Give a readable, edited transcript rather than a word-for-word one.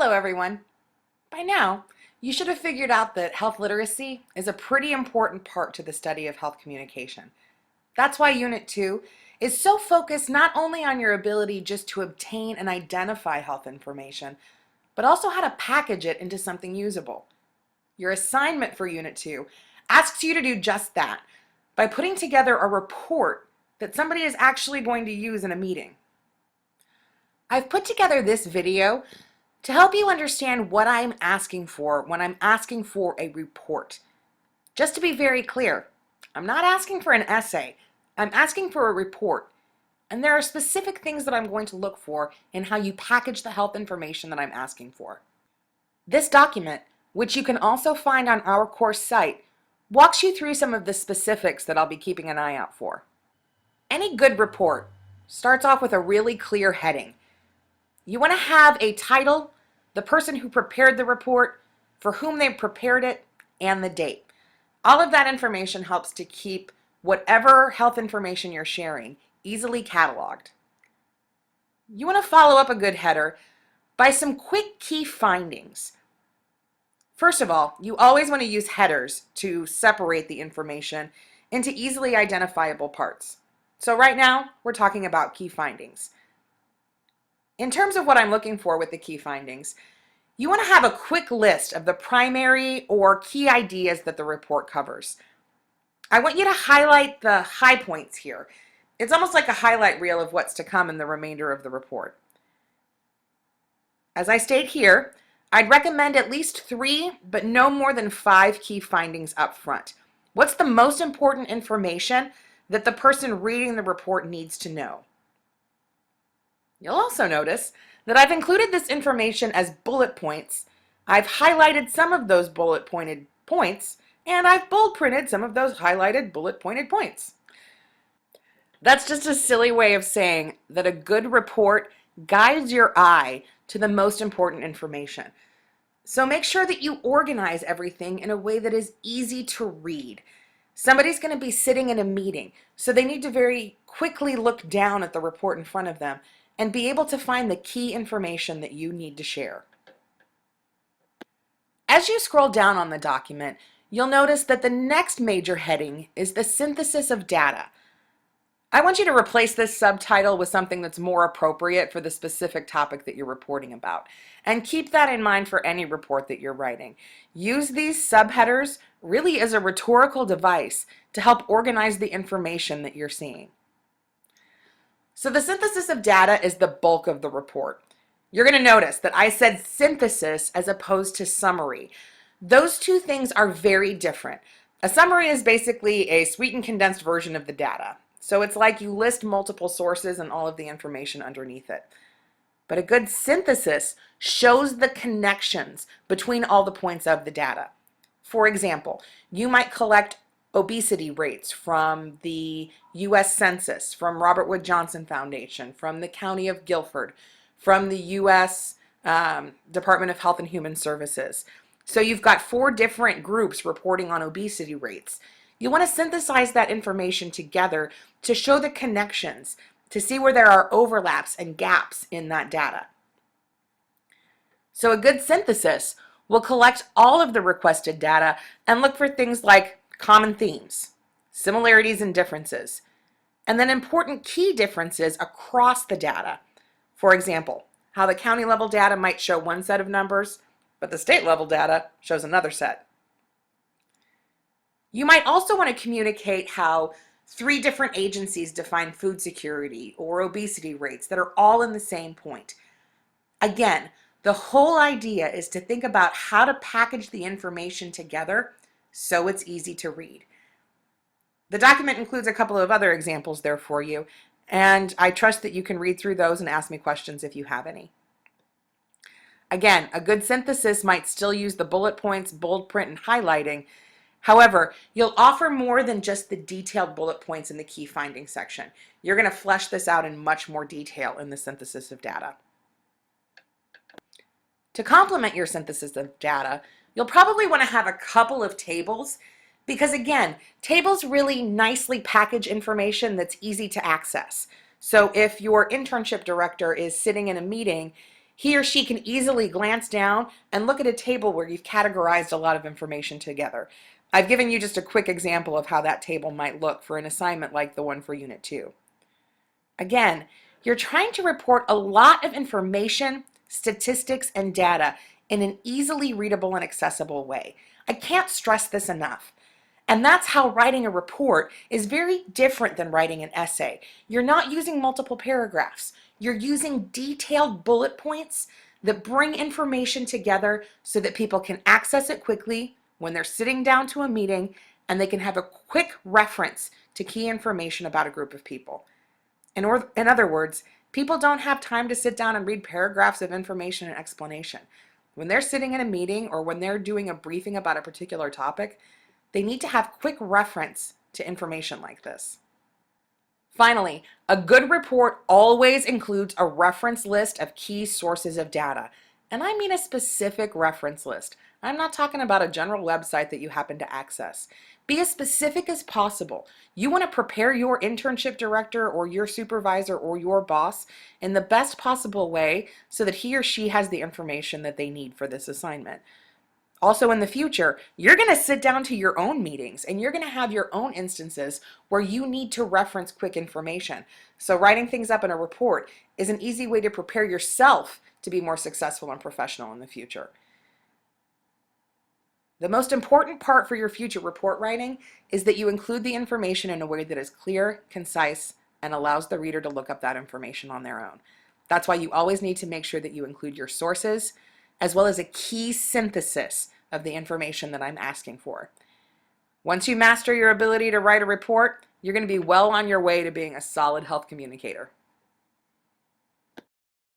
Hello everyone. By now, you should have figured out that health literacy is a pretty important part to the study of health communication. That's why Unit 2 is so focused not only on your ability just to obtain and identify health information, but also how to package it into something usable. Your assignment for Unit 2 asks you to do just that by putting together a report that somebody is actually going to use in a meeting. I've put together this video to help you understand what I'm asking for when I'm asking for a report. Just to be very clear, I'm not asking for an essay, I'm asking for a report. And there are specific things that I'm going to look for in how you package the health information that I'm asking for. This document, which you can also find on our course site, walks you through some of the specifics that I'll be keeping an eye out for. Any good report starts off with a really clear heading. You want to have a title, the person who prepared the report, for whom they prepared it, and the date. All of that information helps to keep whatever health information you're sharing easily cataloged. You want to follow up a good header by some quick key findings. First of all, you always want to use headers to separate the information into easily identifiable parts. So right now, we're talking about key findings. In terms of what I'm looking for with the key findings, you want to have a quick list of the primary or key ideas that the report covers. I want you to highlight the high points here. It's almost like a highlight reel of what's to come in the remainder of the report. As I state here, I'd recommend at least 3, but no more than 5 key findings up front. What's the most important information that the person reading the report needs to know? You'll also notice that I've included this information as bullet points. I've highlighted some of those bullet pointed points, and I've bold printed some of those highlighted bullet pointed points. That's just a silly way of saying that a good report guides your eye to the most important information. So make sure that you organize everything in a way that is easy to read. Somebody's going to be sitting in a meeting, so they need to very quickly look down at the report in front of them and be able to find the key information that you need to share. As you scroll down on the document, you'll notice that the next major heading is the synthesis of data. I want you to replace this subtitle with something that's more appropriate for the specific topic that you're reporting about. And keep that in mind for any report that you're writing. Use these subheaders really as a rhetorical device to help organize the information that you're seeing. So the synthesis of data is the bulk of the report. You're going to notice that I said synthesis as opposed to summary. Those two things are very different. A summary is basically a sweetened condensed version of the data. So it's like you list multiple sources and all of the information underneath it. But a good synthesis shows the connections between all the points of the data. For example, you might collect obesity rates from the U.S. Census, from Robert Wood Johnson Foundation, from the County of Guilford, from the U.S. Department of Health and Human Services. So you've got 4 different groups reporting on obesity rates. You want to synthesize that information together to show the connections, to see where there are overlaps and gaps in that data. So a good synthesis will collect all of the requested data and look for things like common themes, similarities and differences, and then important key differences across the data. For example, how the county level data might show one set of numbers, but the state level data shows another set. You might also want to communicate how 3 different agencies define food security or obesity rates that are all in the same point. Again, the whole idea is to think about how to package the information together so it's easy to read. The document includes a couple of other examples there for you, and I trust that you can read through those and ask me questions if you have any. Again, a good synthesis might still use the bullet points, bold print, and highlighting. However, you'll offer more than just the detailed bullet points in the key findings section. You're going to flesh this out in much more detail in the synthesis of data. To complement your synthesis of data, you'll probably want to have a couple of tables because, again, tables really nicely package information that's easy to access. So if your internship director is sitting in a meeting, He or she can easily glance down and look at a table where you've categorized a lot of information together. I've given you just a quick example of how that table might look for an assignment like the one for Unit 2. Again, you're trying to report a lot of information, statistics, and data in an easily readable and accessible way. I can't stress this enough. And that's how writing a report is very different than writing an essay. You're not using multiple paragraphs. You're using detailed bullet points that bring information together so that people can access it quickly when they're sitting down to a meeting, and they can have a quick reference to key information about a group of people. In other words, people don't have time to sit down and read paragraphs of information and explanation. When they're sitting in a meeting or when they're doing a briefing about a particular topic, they need to have quick reference to information like this. Finally, a good report always includes a reference list of key sources of data. And I mean a specific reference list. I'm not talking about a general website that you happen to access. Be as specific as possible. You want to prepare your internship director or your supervisor or your boss in the best possible way so that he or she has the information that they need for this assignment. Also in the future, you're going to sit down to your own meetings and you're going to have your own instances where you need to reference quick information. So writing things up in a report is an easy way to prepare yourself to be more successful and professional in the future. The most important part for your future report writing is that you include the information in a way that is clear, concise, and allows the reader to look up that information on their own. That's why you always need to make sure that you include your sources, as well as a key synthesis of the information that I'm asking for. Once you master your ability to write a report, you're going to be well on your way to being a solid health communicator.